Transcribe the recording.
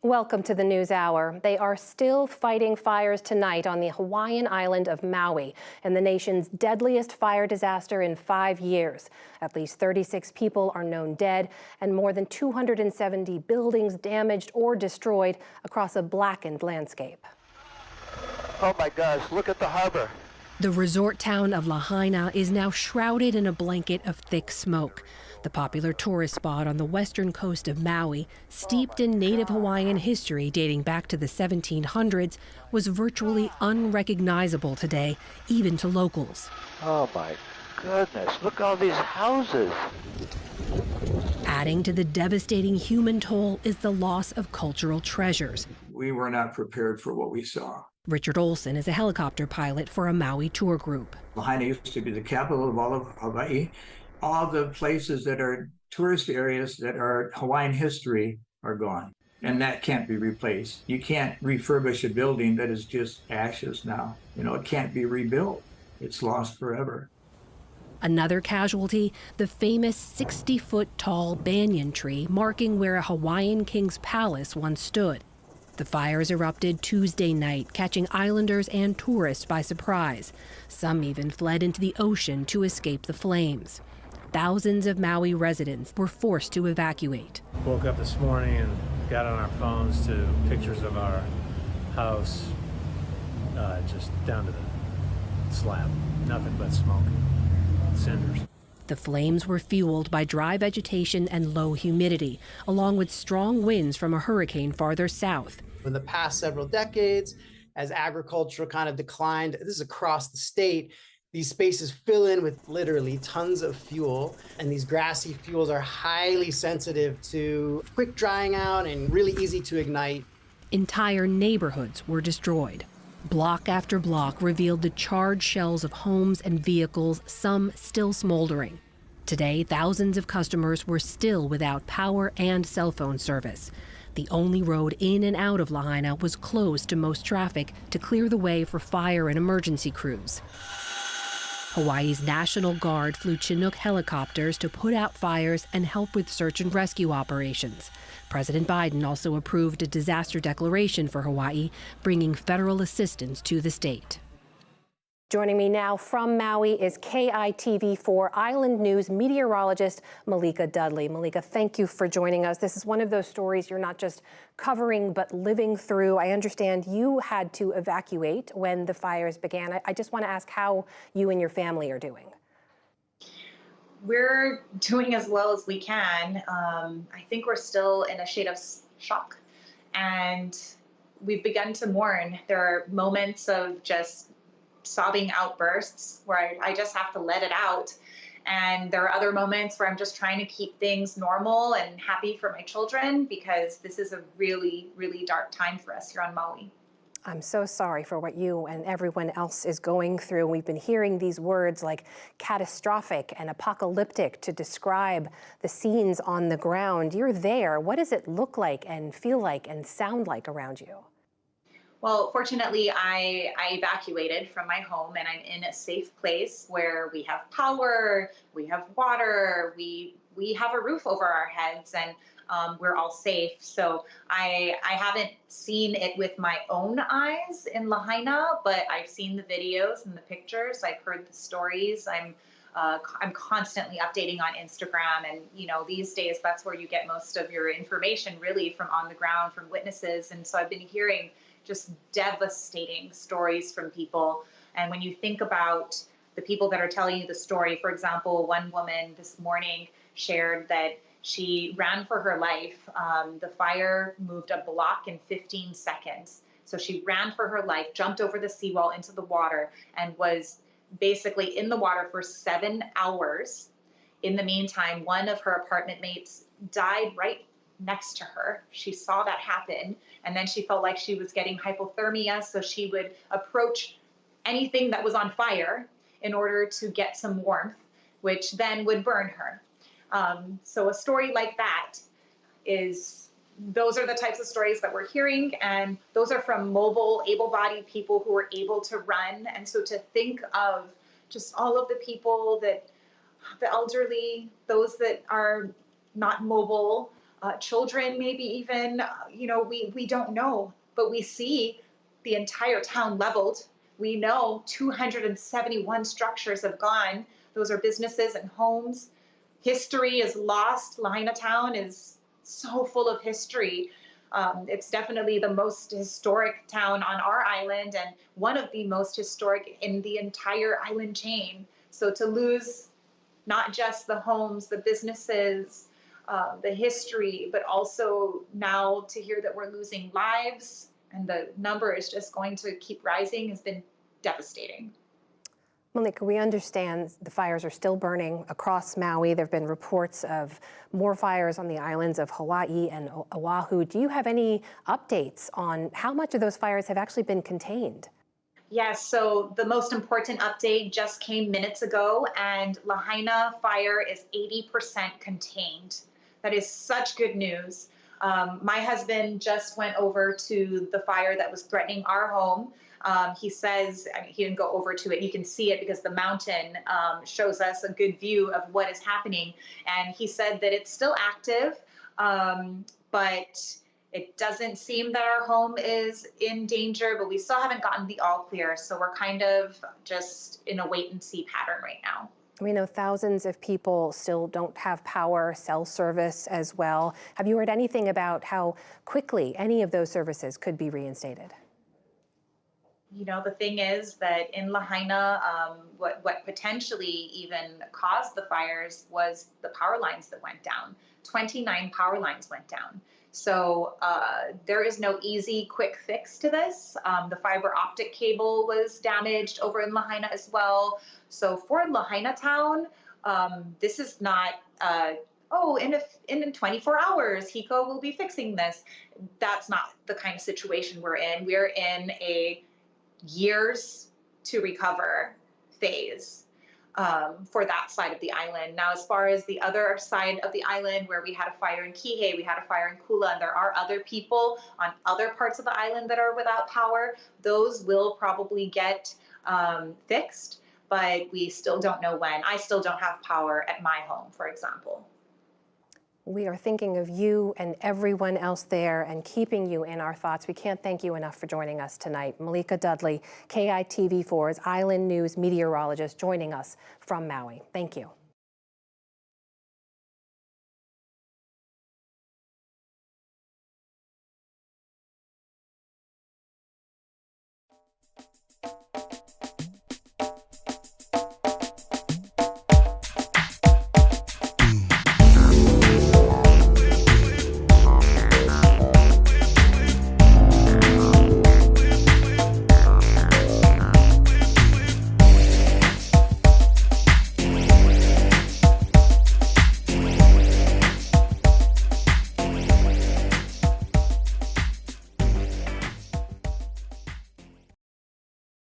Welcome to the News Hour. They are still fighting fires tonight on the Hawaiian island of Maui, in the nation's deadliest fire disaster in 5 years. At least 36 people are known dead and more than 270 buildings damaged or destroyed across a blackened landscape. Oh my gosh, look at the harbor. The resort town of Lahaina is now shrouded in a blanket of thick smoke. The popular tourist spot on the western coast of Maui, steeped in native Hawaiian history dating back to the 1700s, was virtually unrecognizable today, even to locals. Oh my goodness, look at all these houses. Adding to the devastating human toll is the loss of cultural treasures. We were not prepared for what we saw. Richard Olson is a helicopter pilot for a Maui tour group. Lahaina used to be the capital of all of Hawaii. All the places that are tourist areas that are Hawaiian history are gone, and that can't be replaced. You can't refurbish a building that is just ashes now. It can't be rebuilt. It's lost forever. Another casualty, the famous 60-foot tall banyan tree marking where a Hawaiian king's palace once stood. The fires erupted Tuesday night, catching islanders and tourists by surprise. Some even fled into the ocean to escape the flames. Thousands of Maui residents were forced to evacuate. Woke up this morning and got on our phones to pictures of our house, just down to the slab. Nothing but smoke, cinders. The flames were fueled by dry vegetation and low humidity, along with strong winds from a hurricane farther south. In the past several decades, as agriculture kind of declined, this is across the state, these spaces fill in with literally tons of fuel, and these grassy fuels are highly sensitive to quick drying out and really easy to ignite. Entire neighborhoods were destroyed. Block after block revealed the charred shells of homes and vehicles, some still smoldering. Today, thousands of customers were still without power and cell phone service. The only road in and out of Lahaina was closed to most traffic to clear the way for fire and emergency crews. Hawaii's National Guard flew Chinook helicopters to put out fires and help with search and rescue operations. President Biden also approved a disaster declaration for Hawaii, bringing federal assistance to the state. Joining me now from Maui is KITV4 Island News meteorologist Malika Dudley. Malika, thank you for joining us. This is one of those stories you're not just covering but living through. I understand you had to evacuate when the fires began. I just want to ask how you and your family are doing. We're doing as well as we can. I think we're still in a state of shock, and we've begun to mourn. There are moments of just sobbing outbursts where I just have to let it out. And there are other moments where I'm just trying to keep things normal and happy for my children, because this is a really, really dark time for us here on Maui. I'm so sorry for what you and everyone else is going through. We've been hearing these words like catastrophic and apocalyptic to describe the scenes on the ground. You're there. What does it look like and feel like and sound like around you? Well, fortunately, I evacuated from my home, and I'm in a safe place where we have power, we have water, we have a roof over our heads, and we're all safe. So I haven't seen it with my own eyes in Lahaina, but I've seen the videos and the pictures. I've heard the stories. I'm constantly updating on Instagram, and these days that's where you get most of your information, really, from on the ground, from witnesses. And so I've been hearing just devastating stories from people. And when you think about the people that are telling you the story, for example, one woman this morning shared that she ran for her life. The fire moved a block in 15 seconds. So she ran for her life, jumped over the seawall into the water, and was basically in the water for 7 hours. In the meantime, one of her apartment mates died right next to her. She saw that happen, and then she felt like she was getting hypothermia, so she would approach anything that was on fire in order to get some warmth, which then would burn her. So a story like that those are the types of stories that we're hearing, and those are from mobile, able-bodied people who are able to run. And so to think of just all of the people the elderly, those that are not mobile, children, maybe even, we don't know, but we see the entire town leveled. We know 271 structures have gone. Those are businesses and homes. History is lost. Lahaina town is so full of history. It's definitely the most historic town on our island and one of the most historic in the entire island chain. So to lose not just the homes, the businesses, the history, but also now to hear that we're losing lives and the number is just going to keep rising has been devastating. Malika, we understand the fires are still burning across Maui. There have been reports of more fires on the islands of Hawaii and Oahu. Do you have any updates on how much of those fires have actually been contained? Yes, so the most important update just came minutes ago, and Lahaina fire is 80% contained. That is such good news. My husband just went over to the fire that was threatening our home. He says, he didn't go over to it, you can see it because the mountain shows us a good view of what is happening. And he said that it's still active, but it doesn't seem that our home is in danger, but we still haven't gotten the all clear. So we're kind of just in a wait and see pattern right now. We know thousands of people still don't have power, cell service as well. Have you heard anything about how quickly any of those services could be reinstated? The thing is that in Lahaina, what potentially even caused the fires was the power lines that went down. 29 power lines went down. So there is no easy, quick fix to this. The fiber optic cable was damaged over in Lahaina as well. So for Lahaina town, this is not, in 24 hours, HECO will be fixing this. That's not the kind of situation we're in. We're in a years to recover phase for that side of the island. Now, as far as the other side of the island where we had a fire in Kihei, we had a fire in Kula, and there are other people on other parts of the island that are without power, those will probably get fixed, but we still don't know when. I still don't have power at my home, for example. We are thinking of you and everyone else there and keeping you in our thoughts. We can't thank you enough for joining us tonight. Malika Dudley, KITV4's Island News meteorologist, joining us from Maui. Thank you.